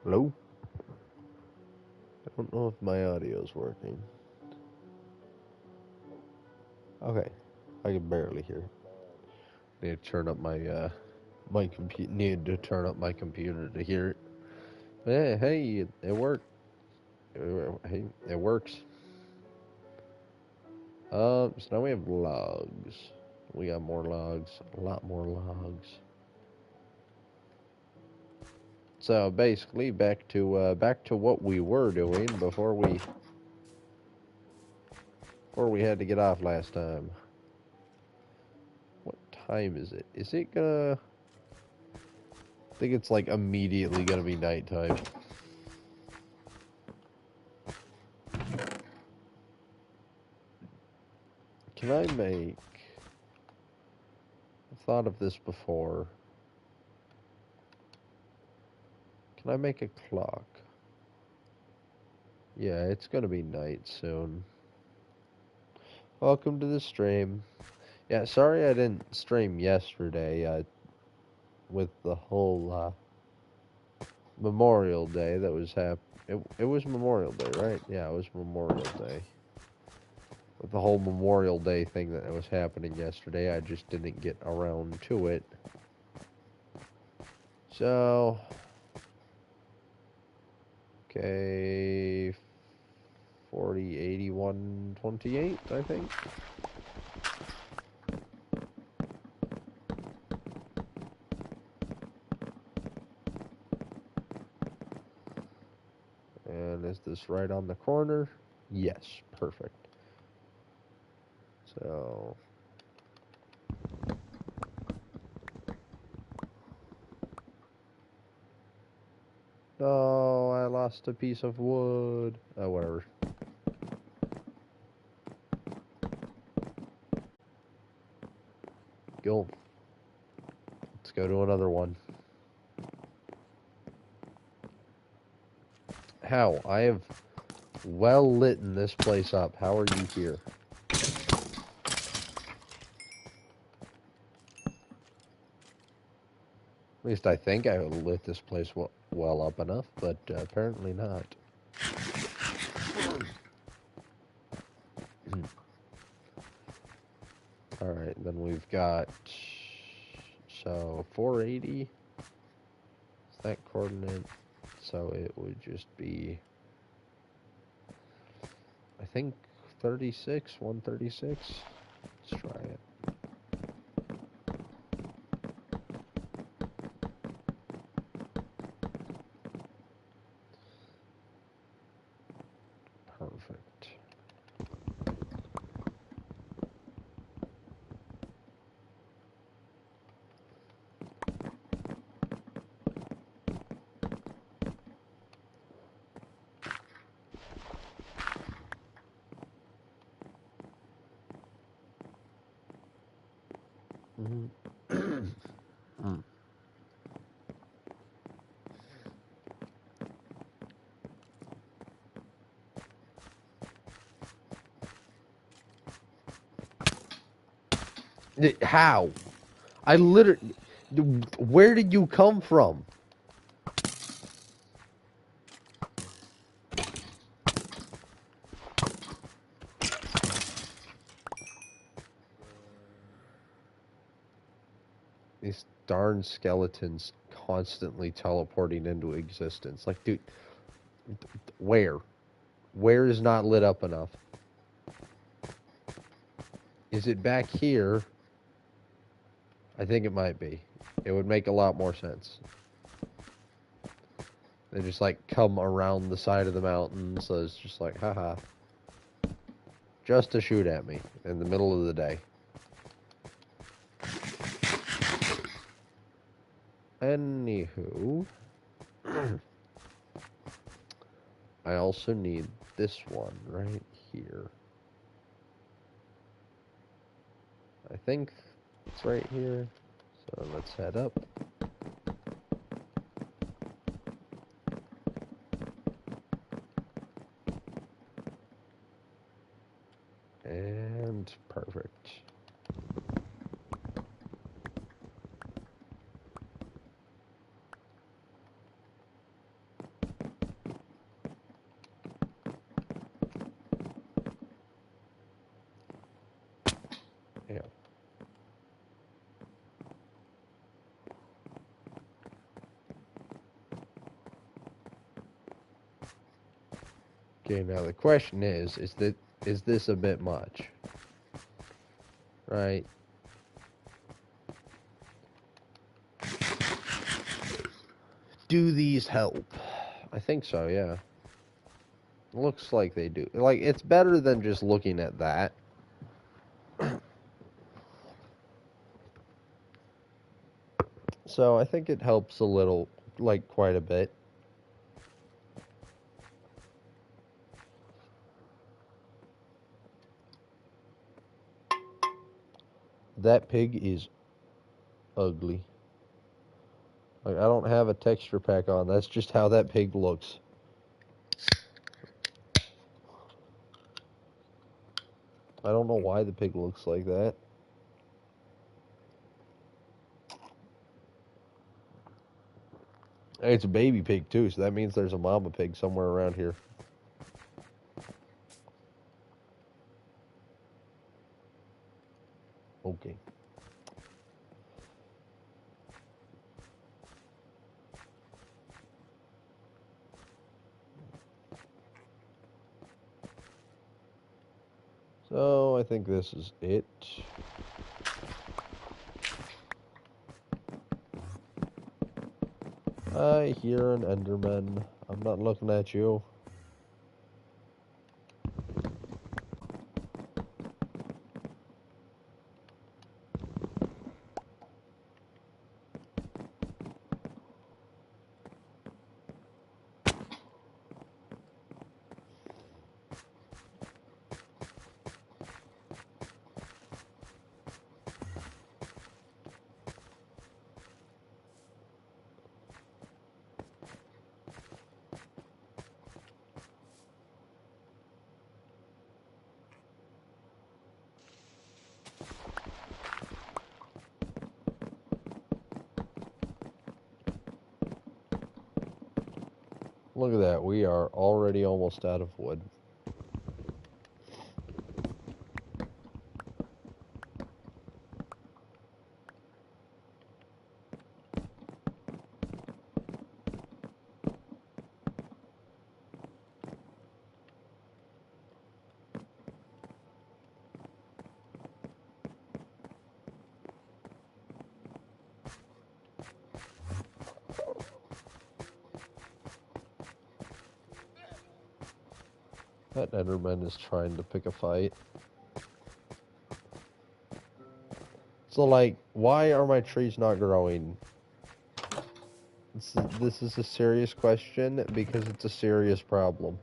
Hello? I don't know if my audio's working. Okay. I can barely hear. Need to turn up my computer. Need to turn up my computer to hear it. Hey, it worked. Hey, it works. So now we have logs. We got more logs. A lot more logs. So basically, back to what we were doing before we had to get off last time. What time is it? Is it gonna? I think it's like immediately gonna be nighttime. Can I make? I've thought of this before. Can I make a clock? Yeah, it's gonna be night soon. Welcome to the stream. Yeah, sorry I didn't stream yesterday. With the whole Memorial Day that was it was Memorial Day, right? Yeah, it was Memorial Day. With the whole Memorial Day thing that was happening yesterday, I just didn't get around to it. So, okay, 40, 81, 28, I think. And is this right on the corner? Yes, perfect. So, oh, I lost a piece of wood. Oh, whatever. Go. Let's go to another one. How? I have well lit this place up. How are you here? At least I think I lit this place well up enough, but apparently not. Alright, then we've got... So, 480 is that coordinate. So it would just be... I think 36, 136. Let's try it. Perfect. How? I literally... Where did you come from? These darn skeletons constantly teleporting into existence. Like, dude, where? Where is not lit up enough? Is it back here? I think it might be. It would make a lot more sense. They just, like, come around the side of the mountain, so it's just like, haha. Just to shoot at me in the middle of the day. Anywho. I also need this one right here. I think it's right here. So let's head up. And It's perfect. Yeah. Okay, now the question is this a bit much? Right? Do these help? I think so, yeah. Looks like they do. Like, it's better than just looking at that. So I think it helps a little, like quite a bit. That pig is ugly. Like, I don't have a texture pack on. That's just how that pig looks. I don't know why the pig looks like that. It's a baby pig too, so that means there's a mama pig somewhere around here. Okay. So I think this is it. I hear an Enderman. I'm not looking at you. Look at that. We are already almost out of wood. That Enderman is trying to pick a fight. So, like, why are my trees not growing? This is a serious question because it's a serious problem.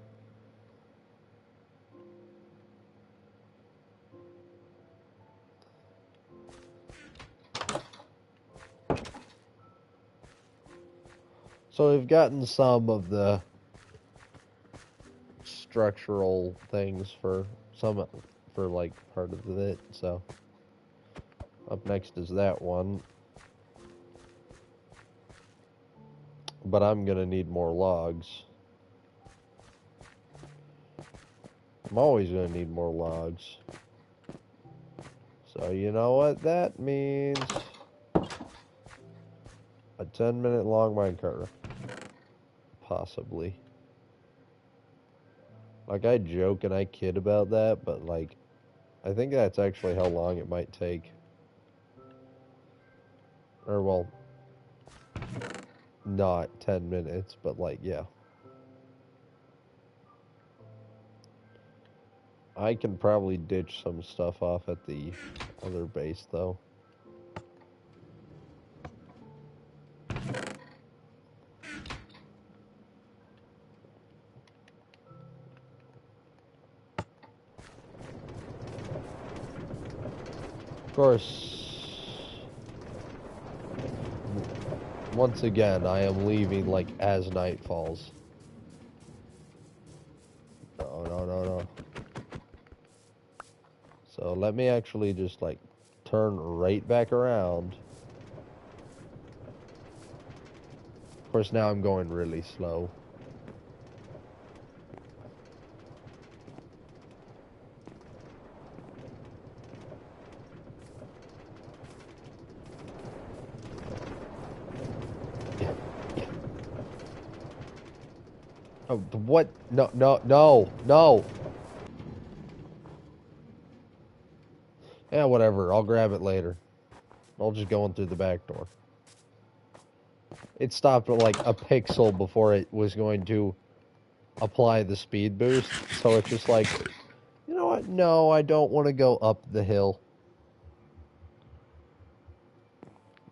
So we've gotten some of the structural things for like part of it, so up next is that one. But I'm gonna need more logs. I'm always gonna need more logs. So you know what that means? A 10-minute long minecart. Possibly. Like, I joke and I kid about that, but like, I think that's actually how long it might take. Or, well, not 10 minutes, but like, yeah. I can probably ditch some stuff off at the other base, though. Of course, once again, I am leaving, like, as night falls. No, no, no, no. So let me actually just like turn right back around. Of course, now I'm going really slow. Oh, what? No, no, no, no. Yeah, whatever. I'll grab it later. I'll just go in through the back door. It stopped at like a pixel before it was going to apply the speed boost. So it's just like, you know what? No, I don't want to go up the hill.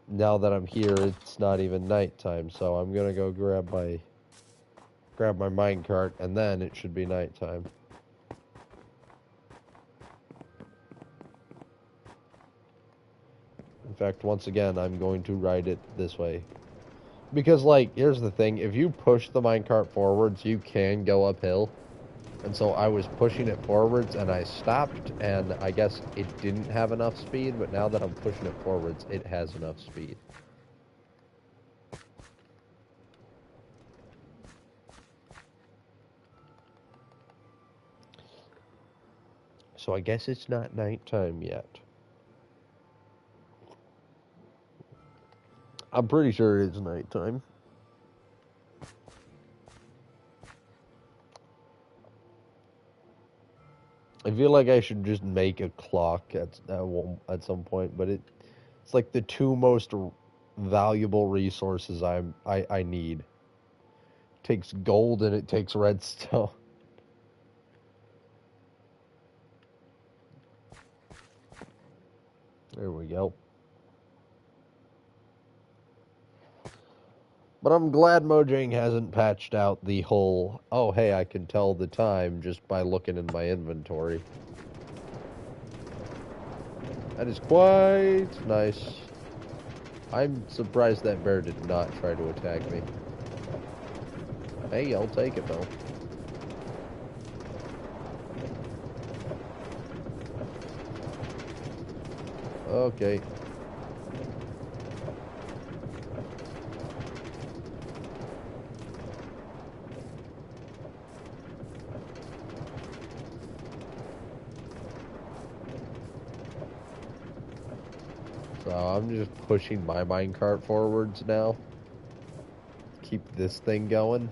Now that I'm here, it's not even nighttime, so I'm gonna go grab my minecart, and then it should be nighttime. In fact, once again, I'm going to ride it this way. Because, like, here's the thing. If you push the minecart forwards, you can go uphill. And so I was pushing it forwards, and I stopped, and I guess it didn't have enough speed, but now that I'm pushing it forwards, it has enough speed. So I guess it's not nighttime yet. I'm pretty sure it's nighttime. I feel like I should just make a clock at some point, but it's like the two most valuable resources I need. It takes gold and it takes redstone. There we go. But I'm glad Mojang hasn't patched out the whole, oh hey, I can tell the time just by looking in my inventory. That is quite nice. I'm surprised that bear did not try to attack me. Hey, I'll take it though. Okay. So I'm just pushing my minecart forwards now. Keep this thing going.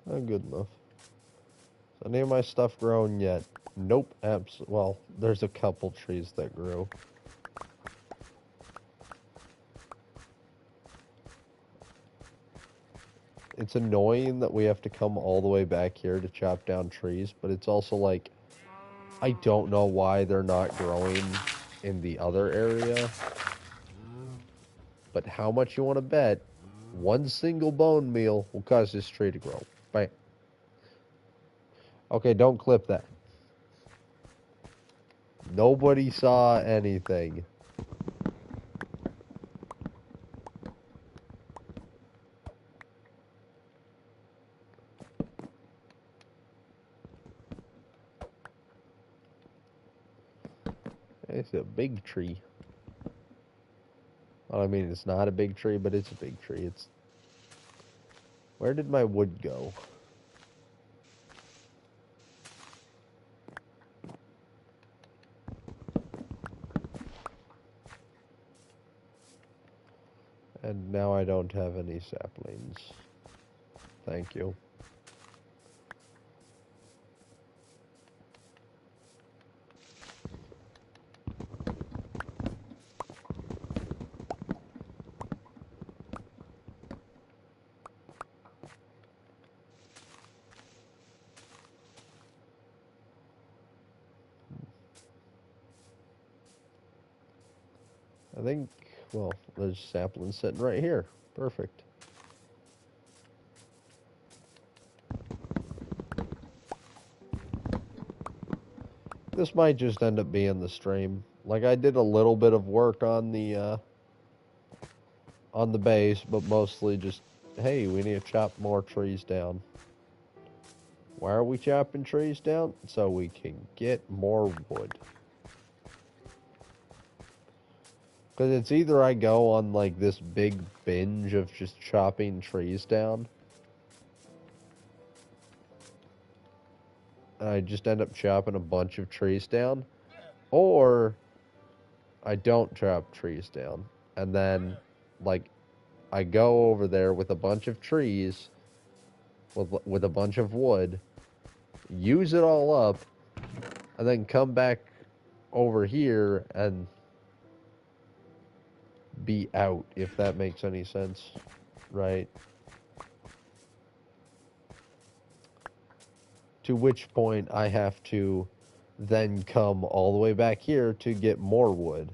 Not good enough. So any of my stuff grown yet? Nope. Well, there's a couple trees that grew. It's annoying that we have to come all the way back here to chop down trees, but it's also like, I don't know why they're not growing in the other area. But how much you want to bet one single bone meal will cause this tree to grow? Bam. Okay, don't clip that. Nobody saw anything. It's a big tree. Well, I mean, it's not a big tree, but it's a big tree. It's... Where did my wood go? And now I don't have any saplings. Thank you. I think, well, there's saplings sitting right here. Perfect. This might just end up being the stream. Like, I did a little bit of work on the base, but mostly just, hey, we need to chop more trees down. Why are we chopping trees down? So we can get more wood. Because it's either I go on, like, this big binge of just chopping trees down, and I just end up chopping a bunch of trees down, or I don't chop trees down, and then, like, I go over there with a bunch of trees, with a bunch of wood, use it all up, and then come back over here and be out, if that makes any sense, right? To which point I have to then come all the way back here to get more wood.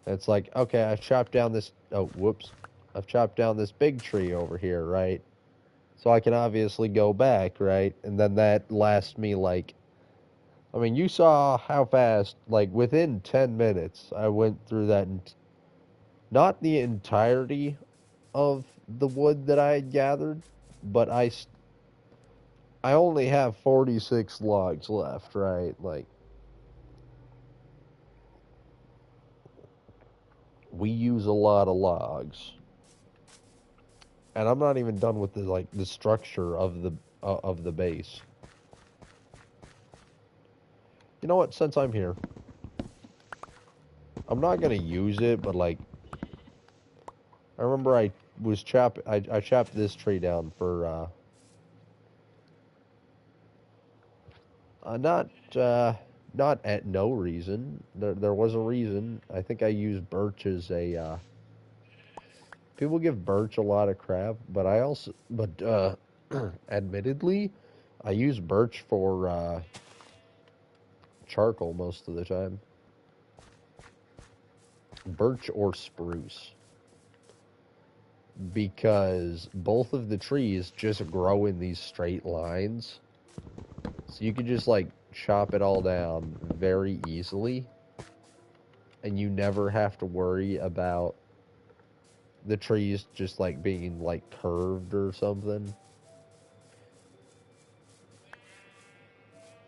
It's like, okay, I've chopped down this, oh, whoops. I've chopped down this big tree over here, right? So I can obviously go back, right? And then that lasts me, like, I mean, you saw how fast, like, within 10 minutes, I went through that, not the entirety of the wood that I had gathered, but I only have 46 logs left, right? Like, we use a lot of logs. And I'm not even done with the, like, the structure of the base. You know what? Since I'm here, I'm not gonna use it, but, like, I remember I chopped this tree down for not at no reason. There was a reason. I think I used birch as a people give birch a lot of crap, but admittedly, I use birch for charcoal most of the time. Birch or spruce. Because both of the trees just grow in these straight lines. So you can just, like, chop it all down very easily. And you never have to worry about the trees just, like, being, like, curved or something.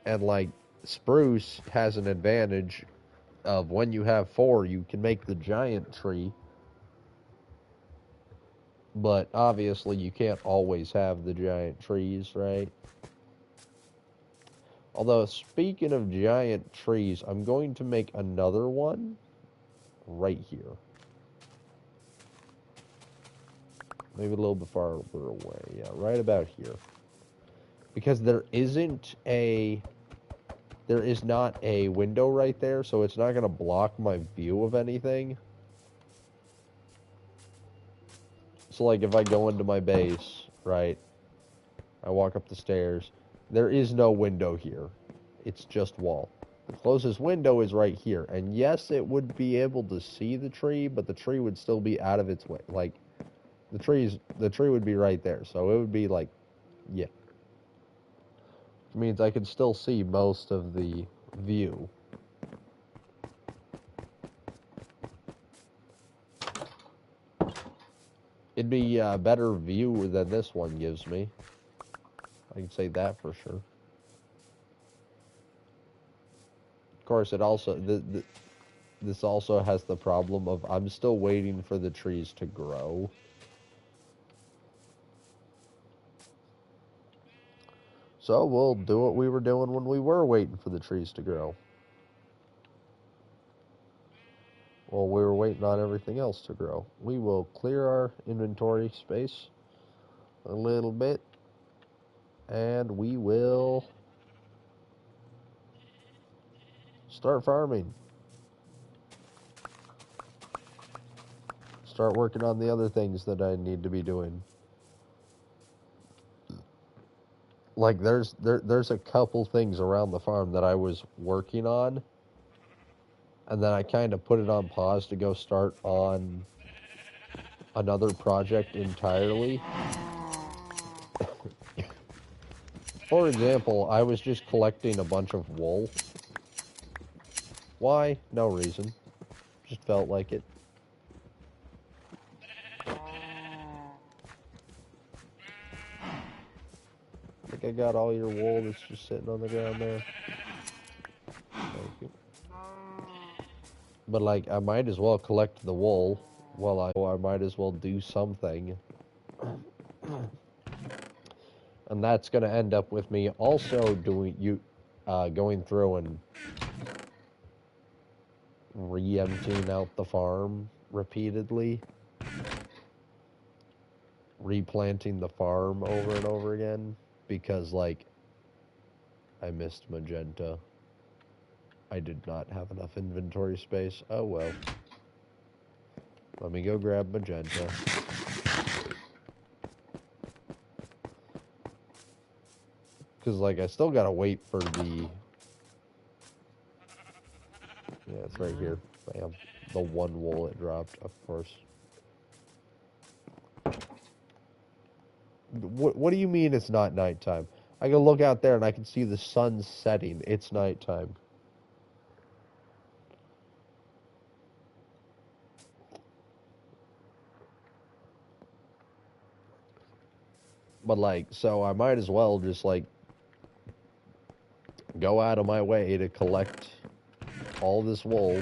And, like, spruce has an advantage of when you have 4, you can make the giant tree. But obviously you can't always have the giant trees, right? Although, speaking of giant trees, I'm going to make another one right here. Maybe a little bit farther away. Yeah, right about here. Because there is not a window right there, so it's not going to block my view of anything. So, like, if I go into my base, right, I walk up the stairs, there is no window here. It's just wall. The closest window is right here. And yes, it would be able to see the tree, but the tree would still be out of its way. Like, the tree would be right there. So it would be like, yeah. Which means I could still see most of the view. It'd be a better view than this one gives me. I can say that for sure. Of course, it also this also has the problem of I'm still waiting for the trees to grow. So we'll do what we were doing when we were waiting for the trees to grow. Well, we were waiting on everything else to grow. We will clear our inventory space a little bit, and we will start farming. Start working on the other things that I need to be doing. Like there's a couple things around the farm that I was working on, and then I kind of put it on pause to go start on another project entirely. For example, I was just collecting a bunch of wool. Why? No reason. Just felt like it. I think I got all your wool that's just sitting on the ground there. Thank you. But like, I might as well collect the wool while I might as well do something. And that's going to end up with me also going through and re-emptying out the farm repeatedly. Replanting the farm over and over again. Because, like, I missed magenta. I did not have enough inventory space. Oh, well. Let me go grab magenta. Because, like, I still gotta wait for the... Yeah, it's right here. Bam. The one wool it dropped, of course. What do you mean it's not nighttime? I can look out there and I can see the sun setting. It's nighttime. But, like, so I might as well just, like, go out of my way to collect all this wool.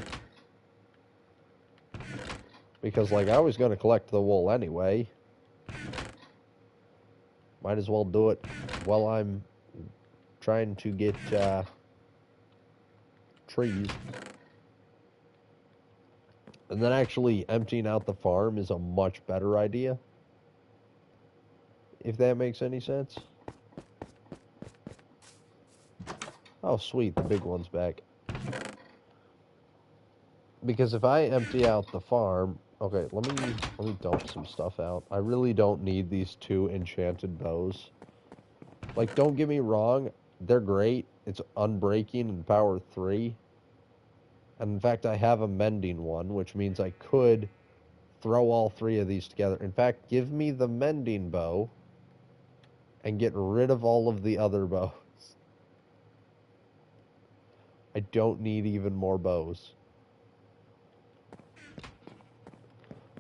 Because, like, I was going to collect the wool anyway. Might as well do it while I'm trying to get trees. And then actually emptying out the farm is a much better idea. If that makes any sense. Oh, sweet, the big one's back. Because if I empty out the farm... Okay, let me dump some stuff out. I really don't need these 2 enchanted bows. Like, don't get me wrong, they're great. It's unbreaking and power 3. And in fact, I have a mending one, which means I could throw all 3 of these together. In fact, give me the mending bow and get rid of all of the other bows. I don't need even more bows.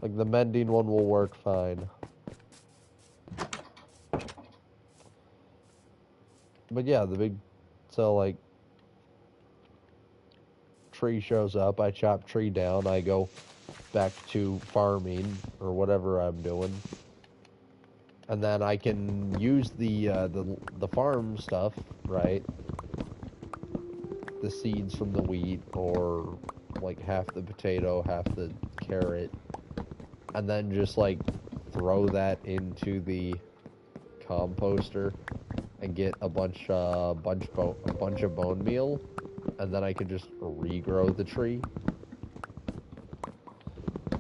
Like, the mending one will work fine. But yeah, so like, tree shows up, I chop tree down, I go back to farming, or whatever I'm doing. And then I can use the farm stuff, right? The seeds from the wheat, or like half the potato, half the carrot, and then just like throw that into the composter and get a bunch of bone meal, and then I can just regrow the tree.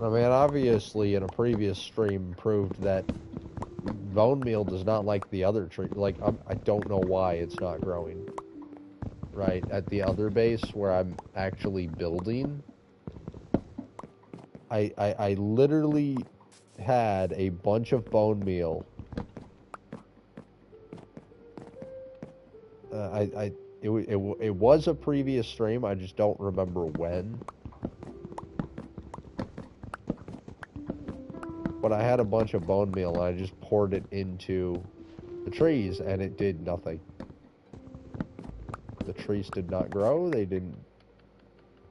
I mean, obviously, in a previous stream, proved that bone meal does not like the other tree. Like, I don't know why it's not growing. Right, at the other base where I'm actually building, I literally had a bunch of bone meal. It was a previous stream, I just don't remember when. but I had a bunch of bone meal and I just poured it into the trees and it did nothing. The trees did not grow. They didn't.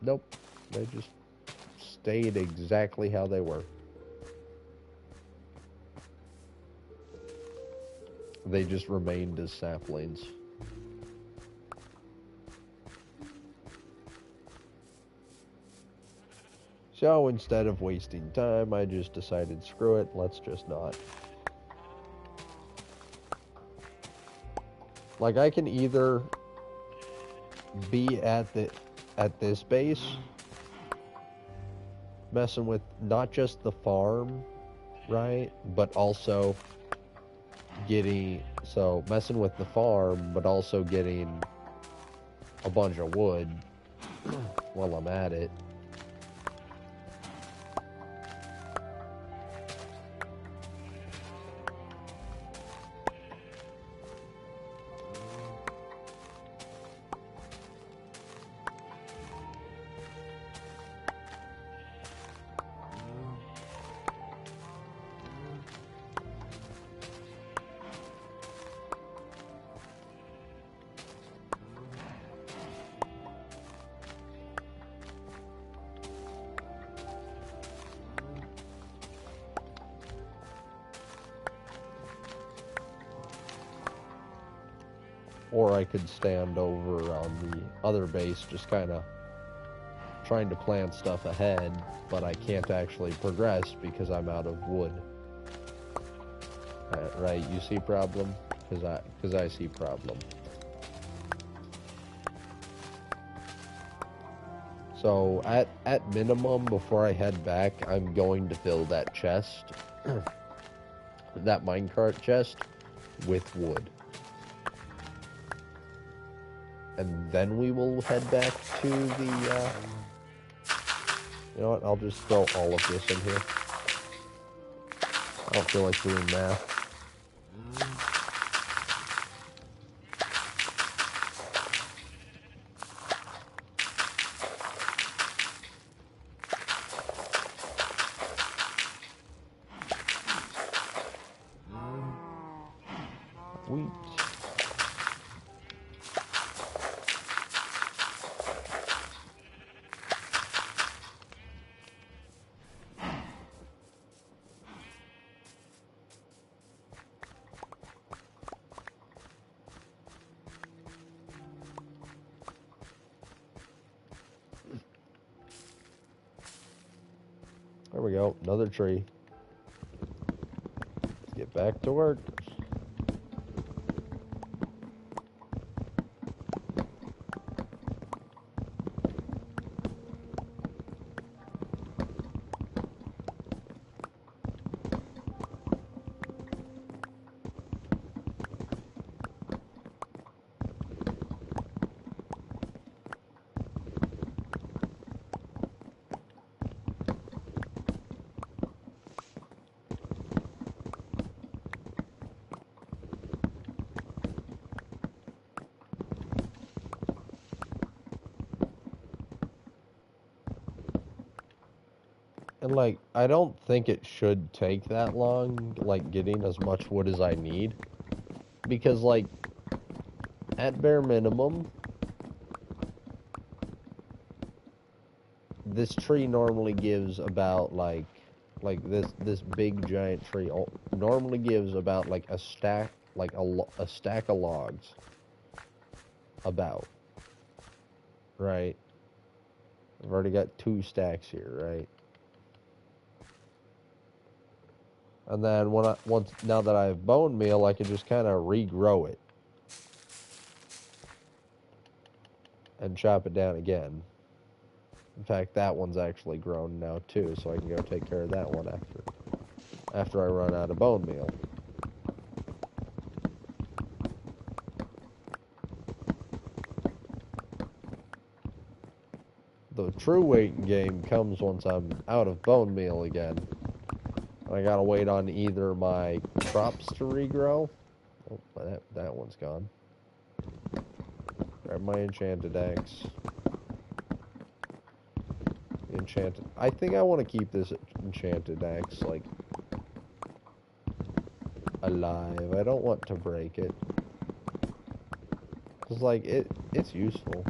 Nope. They just stayed exactly how they were. They just remained as saplings. So instead of wasting time, I just decided, screw it, let's just not. Like, I can either be at this base, messing with not just the farm, right, but also messing with the farm, but also getting a bunch of wood while I'm at it. Or I could stand over on the other base, just kind of trying to plan stuff ahead, but I can't actually progress because I'm out of wood. Right, you see problem? Because I see problem. So, at minimum, before I head back, I'm going to fill that chest, that minecart chest, with wood. And then we will head back to the, you know what, I'll just throw all of this in here. I don't feel like doing math. Wheat. There we go, another tree. Let's get back to work. And, like, I don't think it should take that long, like, getting as much wood as I need. Because, like, at bare minimum, this tree normally gives about, like this big giant tree normally gives about, like, a stack, like, a stack of logs. About. Right? I've already got 2 stacks here, right? And then now that I have bone meal, I can just kind of regrow it. And chop it down again. In fact, that one's actually grown now too, so I can go take care of that one after I run out of bone meal. The true waiting game comes once I'm out of bone meal again. I gotta wait on either my crops to regrow. Oh, that one's gone. Grab my enchanted axe. I think I want to keep this enchanted axe, like, alive. I don't want to break it. Cause like it's useful.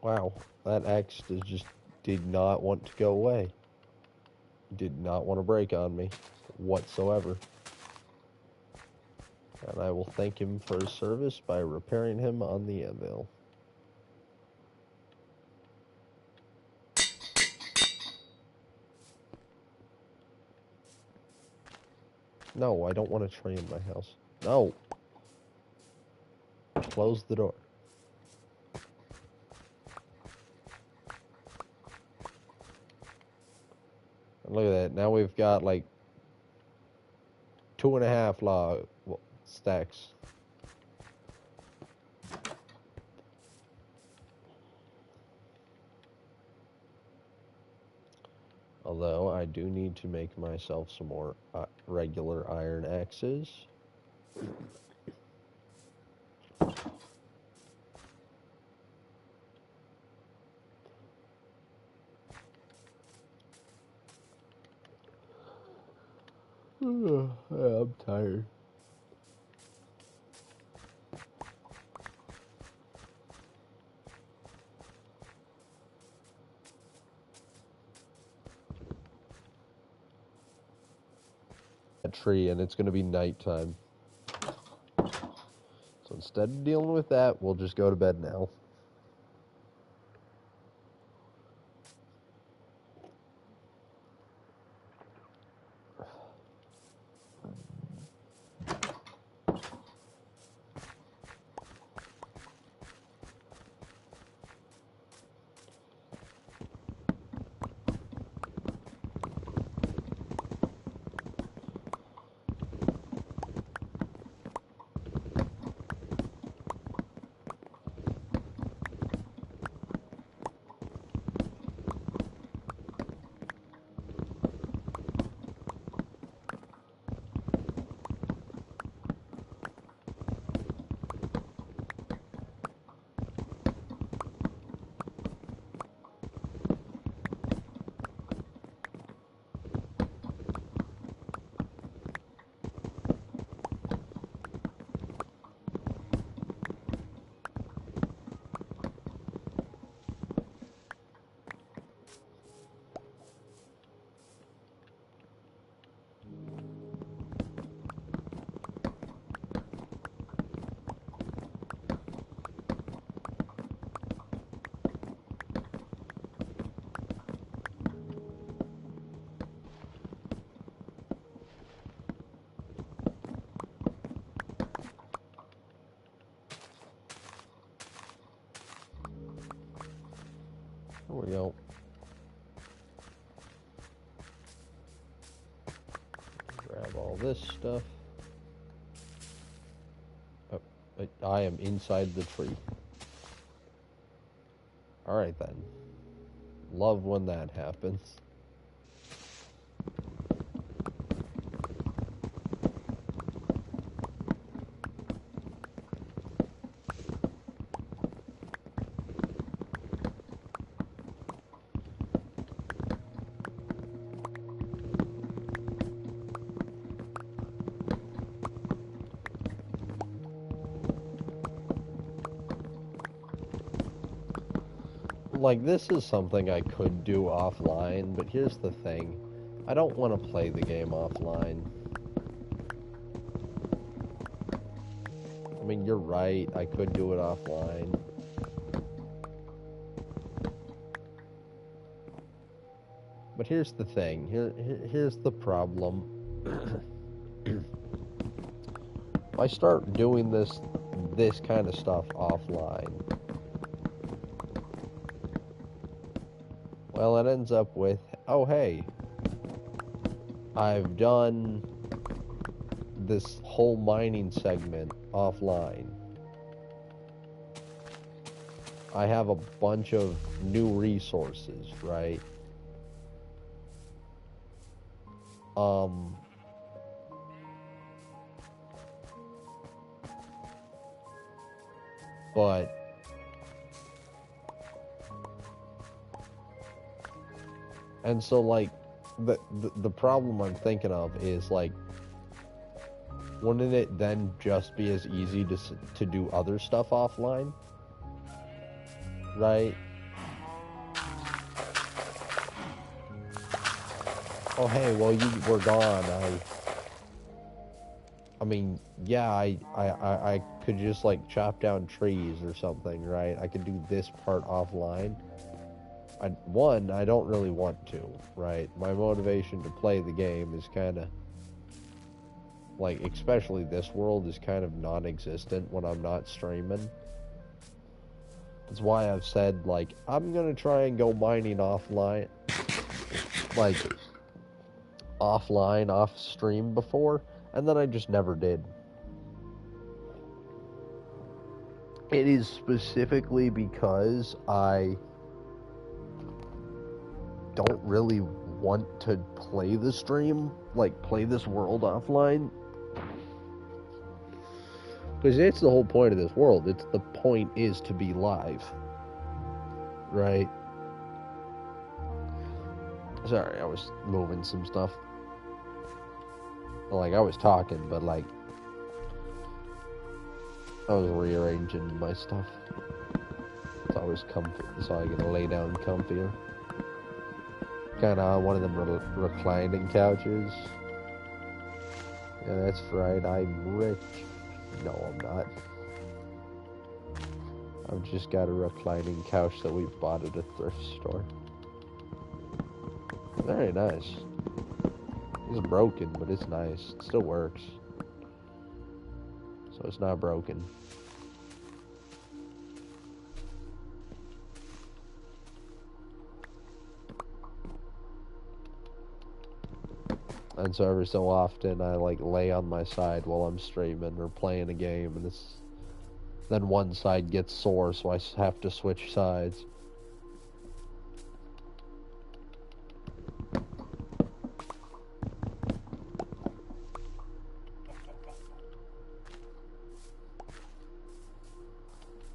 Wow, that axe just did not want to go away. Did not want to break on me whatsoever. And I will thank him for his service by repairing him on the anvil. No, I don't want a tree in my house. No! Close the door. And look at that. Now we've got like 2.5 log stacks. Although I do need to make myself some more regular iron axes. I'm tired. A tree, and it's going to be nighttime. So instead of dealing with that, we'll just go to bed now. There we go. Grab all this stuff. Oh, I am inside the tree. Alright then. Love when that happens. Like, this is something I could do offline, but here's the thing. I don't want to play the game offline. I mean, you're right. I could do it offline. But here's the thing. Here's the problem. If I start doing this kind of stuff offline, well, it ends up with, oh, hey, I've done this whole mining segment offline. I have a bunch of new resources, right? But and so like the problem I'm thinking of is like, wouldn't it then just be as easy to do other stuff offline, right? Oh hey, well you were gone. I mean, yeah, I could just like chop down trees or something, right? I could do this part offline. I don't really want to, right? My motivation to play the game is kind of like, especially this world, is kind of non-existent when I'm not streaming. That's why I've said, like, I'm gonna try and go mining offline, like, offline, off stream before, and then I just never did. It is specifically because I don't really want to play the stream, like, play this world offline. Because it's the whole point of this world. The point is to be live. Right? Sorry, I was moving some stuff. Like, I was talking, but, like, I was rearranging my stuff. So I was comfy, so I could lay down comfier. Kinda on one of them reclining couches. Yeah, that's right, I'm rich. No, I'm not. I've just got a reclining couch that we bought at a thrift store. Very nice. It's broken, but it's nice. It still works. So it's not broken. And so every so often I like lay on my side while I'm streaming or playing a game, and then one side gets sore, so I have to switch sides.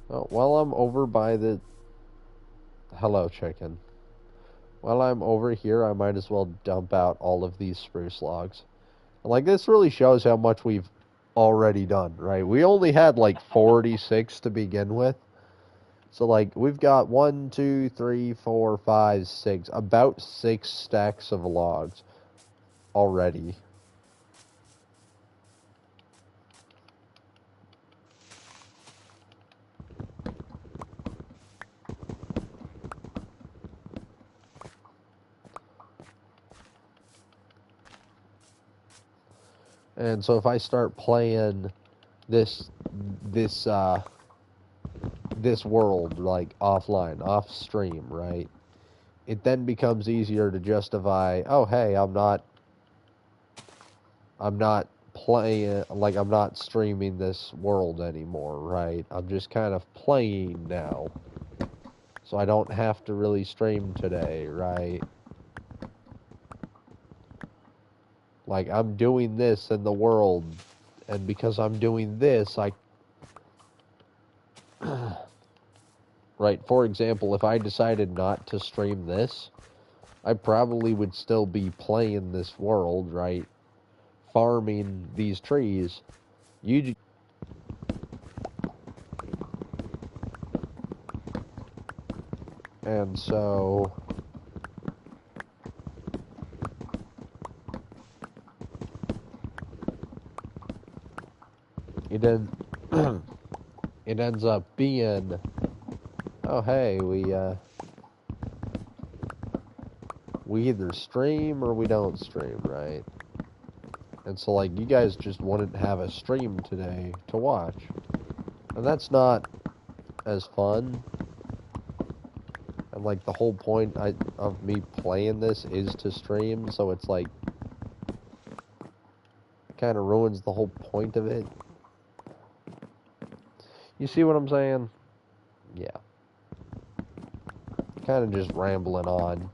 Well, while I'm over by the... Hello, chicken. While I'm over here, I might as well dump out all of these spruce logs. Like, this really shows how much we've already done, right? We only had, like, 46 to begin with. So, like, we've got 1, 2, 3, 4, 5, 6, about 6 stacks of logs already. And so if I start playing this world, like, offline, off stream, right? It then becomes easier to justify, oh, hey, I'm not playing, like, I'm not streaming this world anymore, right? I'm just kind of playing now. So I don't have to really stream today, right? Like, I'm doing this in the world, and because I'm doing this, right, for example, if I decided not to stream this, I probably would still be playing this world, right? Farming these trees. And so... You didn't... it ends up being, oh hey, we either stream or we don't stream, right? And so like you guys just wanted to have a stream today to watch. And that's not as fun. And like the whole point of me playing this is to stream, so it's like kind of ruins the whole point of it. You see what I'm saying? Yeah. Kind of just rambling on.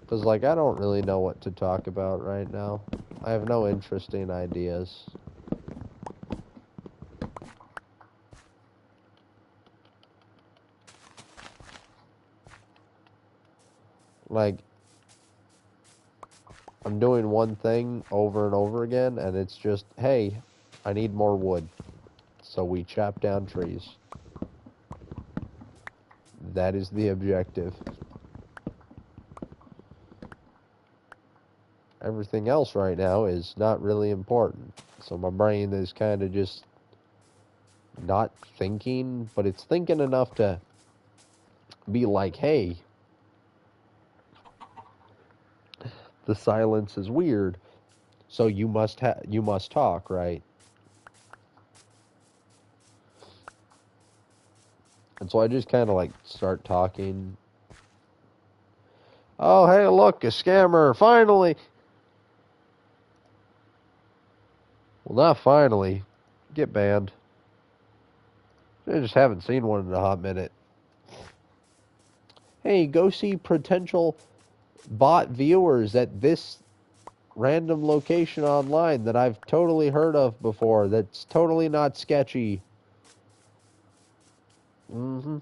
Because, like, I don't really know what to talk about right now. I have no interesting ideas. Like, I'm doing one thing over and over again, and it's just, hey, I need more wood. So we chop down trees. That is the objective. Everything else right now is not really important. So my brain is kind of just not thinking, but it's thinking enough to be like, hey, the silence is weird, so you must talk, right? And so I just kind of like start talking. Oh, hey, look, a scammer, finally. Well, not finally. Get banned. I just haven't seen one in a hot minute. Hey, go see potential bot viewers at this random location online that I've totally heard of before. That's totally not sketchy. Mm-hmm.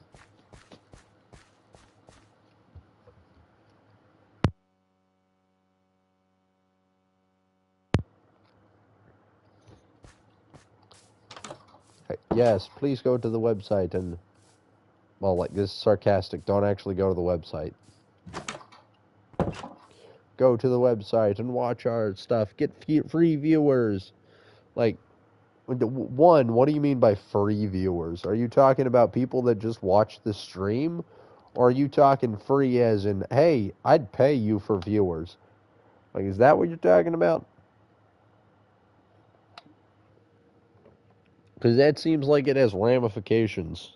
Yes, please go to the website and, well, like, this is sarcastic. Don't actually go to the website. Go to the website and watch our stuff. Get free viewers. Like, one, what do you mean by free viewers? Are you talking about people that just watch the stream? Or are you talking free as in, hey, I'd pay you for viewers? Like, is that what you're talking about? Because that seems like it has ramifications.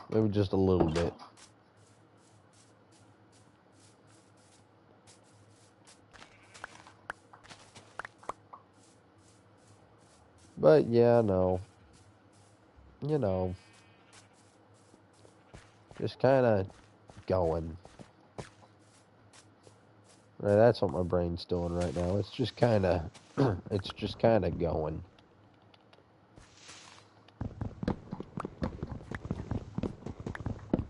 Maybe just a little bit. But yeah, no. You know, just kind of going. Right, that's what my brain's doing right now. It's just kind of, it's just kind of going.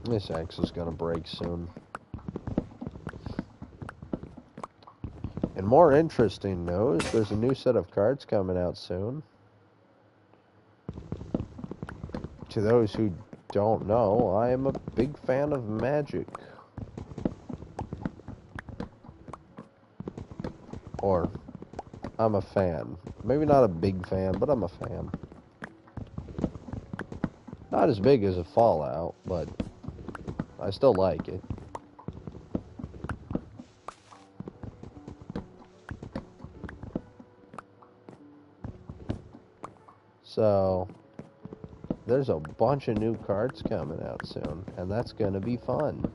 This axe is gonna break soon. And more interesting news, there's a new set of cards coming out soon. To those who don't know, I am a big fan of Magic. Or, I'm a fan. Maybe not a big fan, but I'm a fan. Not as big as a Fallout, but I still like it. So, there's a bunch of new cards coming out soon, and that's going to be fun.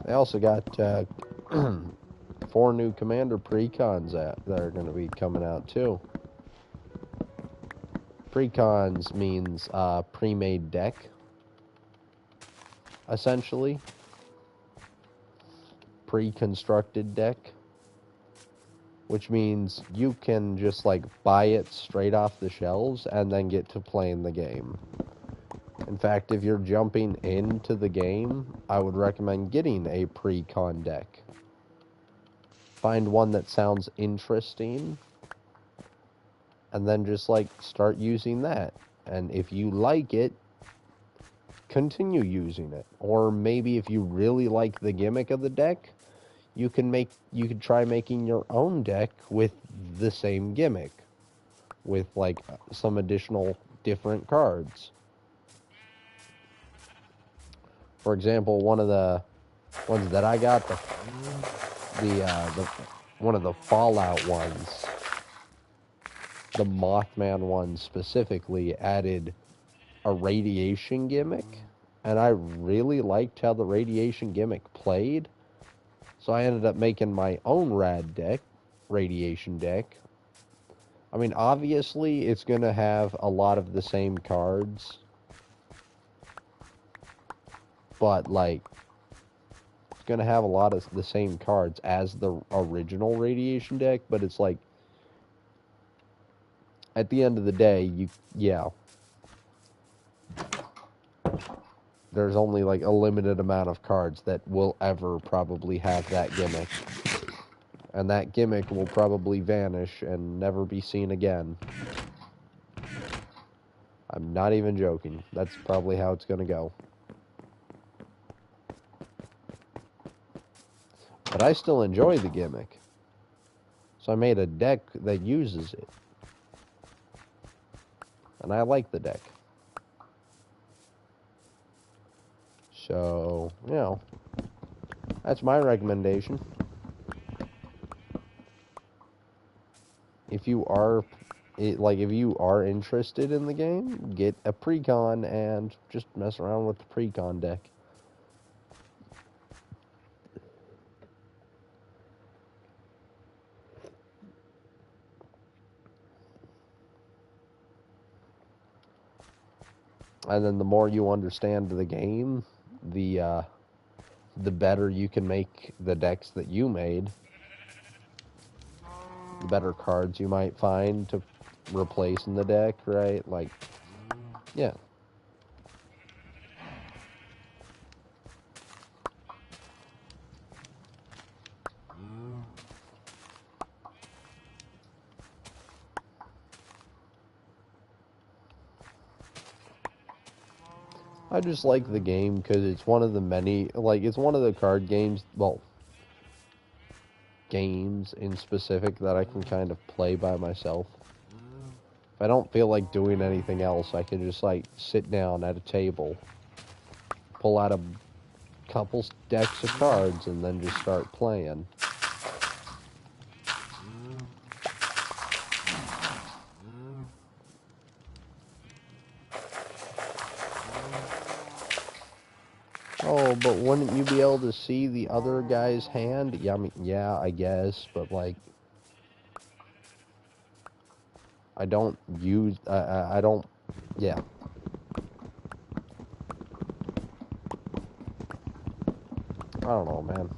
They also got 4 new Commander Precons that are going to be coming out too. Precons means pre-made deck, essentially. Pre-constructed deck. Which means you can just like buy it straight off the shelves and then get to playing the game. In fact, if you're jumping into the game, I would recommend getting a pre-con deck. Find one that sounds interesting, and then just like start using that. And if you like it, continue using it. Or maybe if you really like the gimmick of the deck, you could try making your own deck with the same gimmick, with like some additional different cards. For example, one of the ones that I got, the one of the Fallout ones, the Mothman one specifically, added a radiation gimmick, and I really liked how the radiation gimmick played, so I ended up making my own radiation deck. I mean, obviously, it's going to have a lot of the same cards, but, like, it's going to have a lot of the same cards as the original radiation deck, but it's like, at the end of the day, there's only like a limited amount of cards that will ever probably have that gimmick. And that gimmick will probably vanish and never be seen again. I'm not even joking. That's probably how it's going to go. But I still enjoy the gimmick. So I made a deck that uses it. And I like the deck. So, you know, that's my recommendation. If you are interested in the game, get a Precon and just mess around with the Precon deck. And then the more you understand the game, the better you can make the decks that you made. The better cards you might find to replace in the deck, right? Like, yeah. I just like the game because it's one of the many, like, it's one of the card games, well, games in specific that I can kind of play by myself. If I don't feel like doing anything else, I can just, like, sit down at a table, pull out a couple decks of cards, and then just start playing. Oh, but wouldn't you be able to see the other guy's hand? Yeah, I mean, yeah, I guess, but, like, I don't use, I don't, yeah. I don't know, man.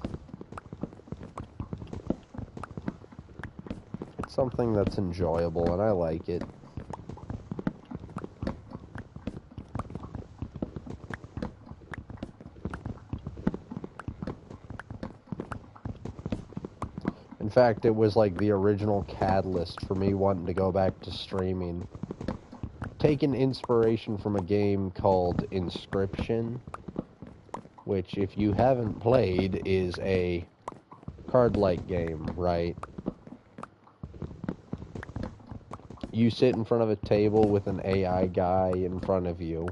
It's something that's enjoyable, and I like it. In fact, it was like the original catalyst for me wanting to go back to streaming. Taking inspiration from a game called Inscryption, which, if you haven't played, is a card-like game, right? You sit in front of a table with an AI guy in front of you,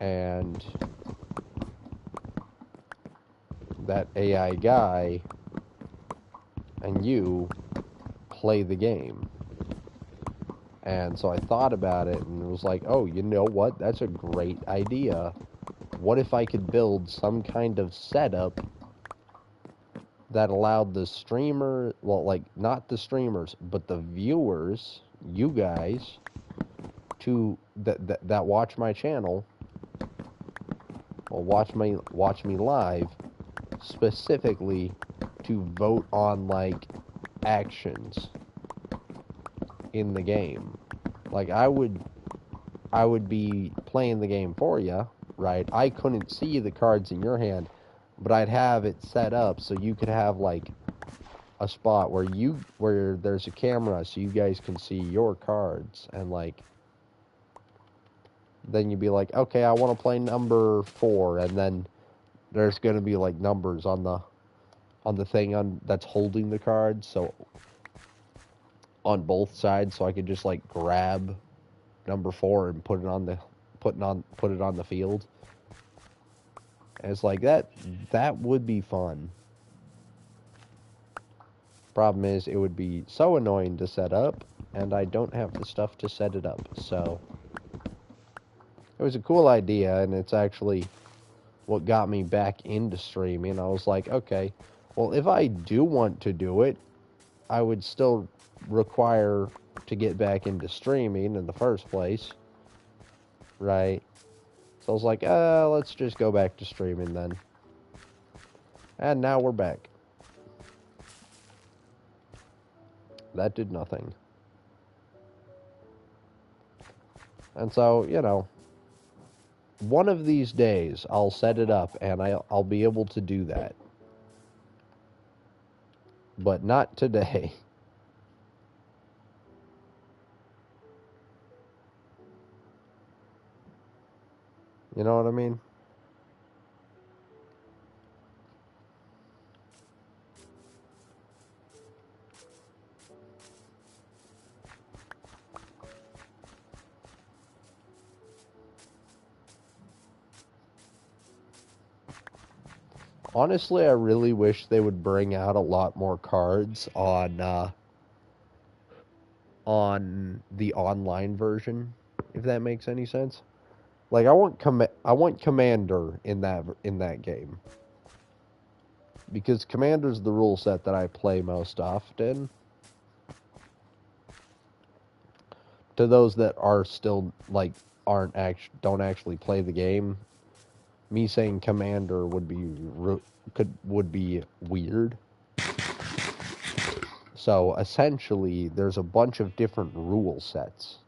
and that AI guy and you play the game. And so I thought about it and was like, oh, you know what? That's a great idea. What if I could build some kind of setup that allowed the streamer, well, like, not the streamers, but the viewers, you guys, that watch my channel, or watch me live, specifically to vote on, like, actions in the game. Like, I would be playing the game for you, right? I couldn't see the cards in your hand, but I'd have it set up so you could have, like, a spot where there's a camera so you guys can see your cards, and, like, then you'd be like, okay, I want to play number 4, and then there's going to be like numbers on the thing that's holding the card, so on both sides, so I could just like grab number 4 and put it on the field. And it's like that would be fun. Problem is, it would be so annoying to set up, and I don't have the stuff to set it up, so it was a cool idea, and it's actually what got me back into streaming. I was like, okay, well, if I do want to do it, I would still require to get back into streaming in the first place, right? So I was like, let's just go back to streaming then. And now we're back. That did nothing. And so, you know, one of these days I'll set it up and I'll be able to do that. But not today. You know what I mean? Honestly, I really wish they would bring out a lot more cards on the online version, if that makes any sense. Like I want Commander in that game. Because Commander's the rule set that I play most often. To those that are still like don't actually play the game, me saying Commander would be weird. So essentially, there's a bunch of different rule sets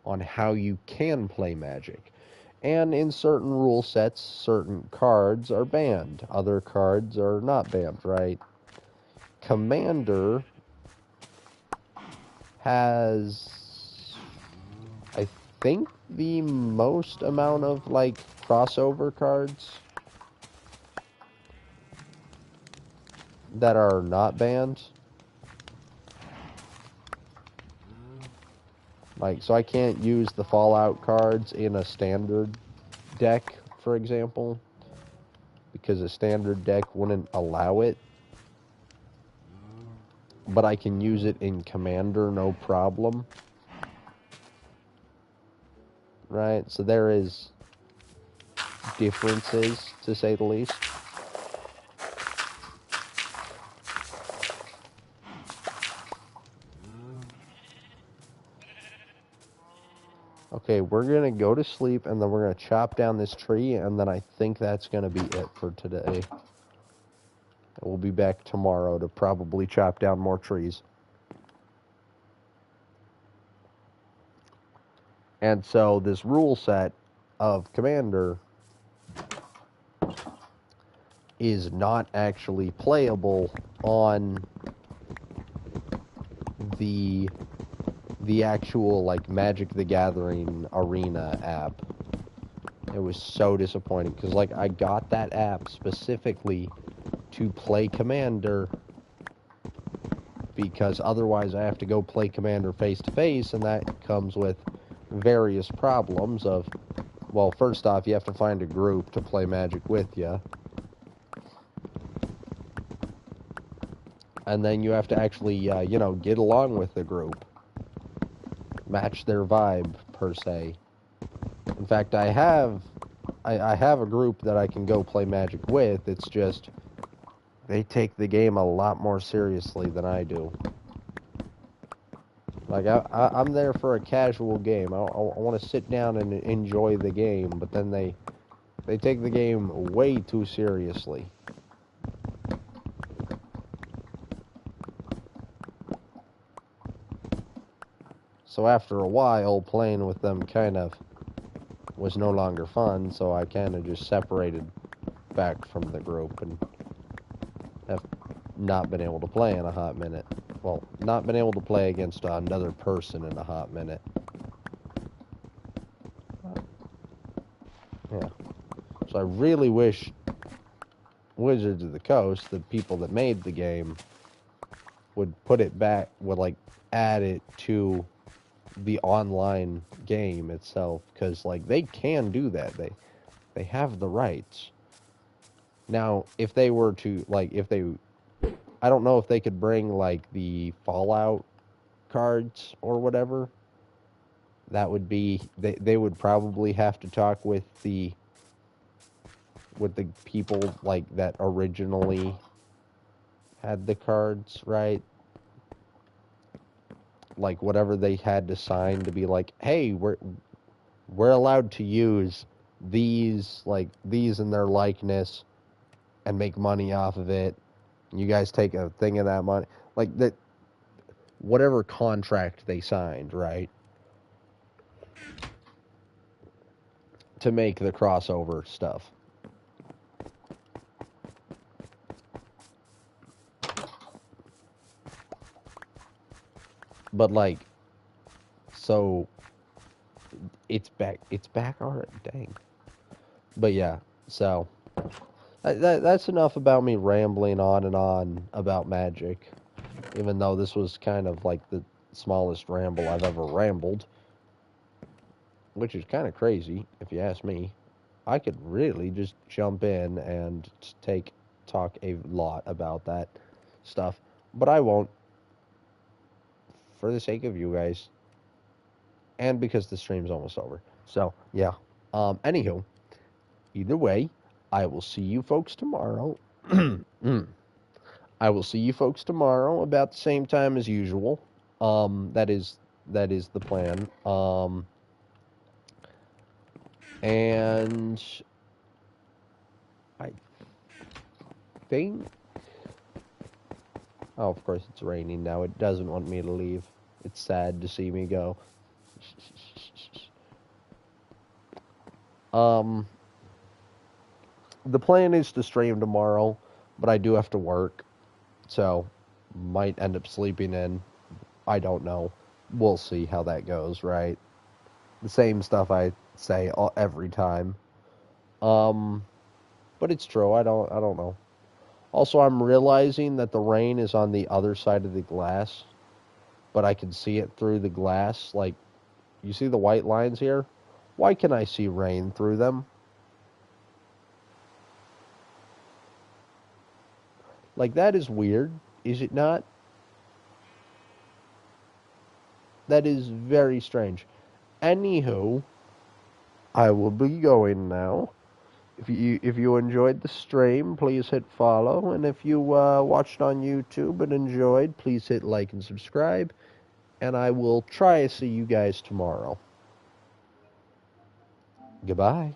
on how you can play Magic. And in certain rule sets, certain cards are banned. Other cards are not banned, right? Commander has, I think, the most amount of, like, crossover cards that are not banned. Like, so I can't use the Fallout cards in a standard deck, for example, because a standard deck wouldn't allow it. But I can use it in Commander, no problem. Right? So there is differences, to say the least. Okay, we're going to go to sleep, and then we're going to chop down this tree, and then I think that's going to be it for today. We'll be back tomorrow to probably chop down more trees. And so this rule set of Commander is not actually playable on the actual, like, Magic the Gathering Arena app. It was so disappointing, because, like, I got that app specifically to play Commander, because otherwise I have to go play Commander face-to-face, and that comes with various problems of, well, first off, you have to find a group to play Magic with you. And then you have to actually, you know, get along with the group. Match their vibe, per se. In fact, I have a group that I can go play Magic with. It's just they take the game a lot more seriously than I do. Like, I'm there for a casual game. I want to sit down and enjoy the game, but then they take the game way too seriously. So after a while, playing with them kind of was no longer fun, so I kind of just separated back from the group and have not been able to play in a hot minute. Well, not been able to play against another person in a hot minute. Yeah. So I really wish Wizards of the Coast, the people that made the game, would put it back, would like add it to the online game itself, because like they can do that. They have the rights. Now, if they were to like, if they, I don't know if they could bring like the Fallout cards or whatever. That would be they would probably have to talk with the people like that originally had the cards, right? Like whatever they had to sign to be like, hey, we're allowed to use these in their likeness and make money off of it. You guys take a thing of that money, like that, whatever contract they signed, right, to make the crossover stuff. But like, so it's back already. Dang. But yeah, so that's enough about me rambling on and on about Magic. Even though this was kind of like the smallest ramble I've ever rambled, which is kind of crazy if you ask me. I could really just jump in and talk a lot about that stuff, but I won't, for the sake of you guys, and because the stream's almost over. So yeah. Anywho, either way, I will see you folks tomorrow. I will see you folks tomorrow about the same time as usual. That is the plan. And I think, oh, of course it's raining now. It doesn't want me to leave. It's sad to see me go. The plan is to stream tomorrow, but I do have to work, so might end up sleeping in. I don't know. We'll see how that goes, right? The same stuff I say every time. But it's true. I don't know. Also, I'm realizing that the rain is on the other side of the glass, but I can see it through the glass. Like, you see the white lines here? Why can I see rain through them? Like, that is weird, is it not? That is very strange. Anywho, I will be going now. If you enjoyed the stream, please hit follow, and if you watched on YouTube and enjoyed, please hit like and subscribe. And I will try to see you guys tomorrow. Goodbye.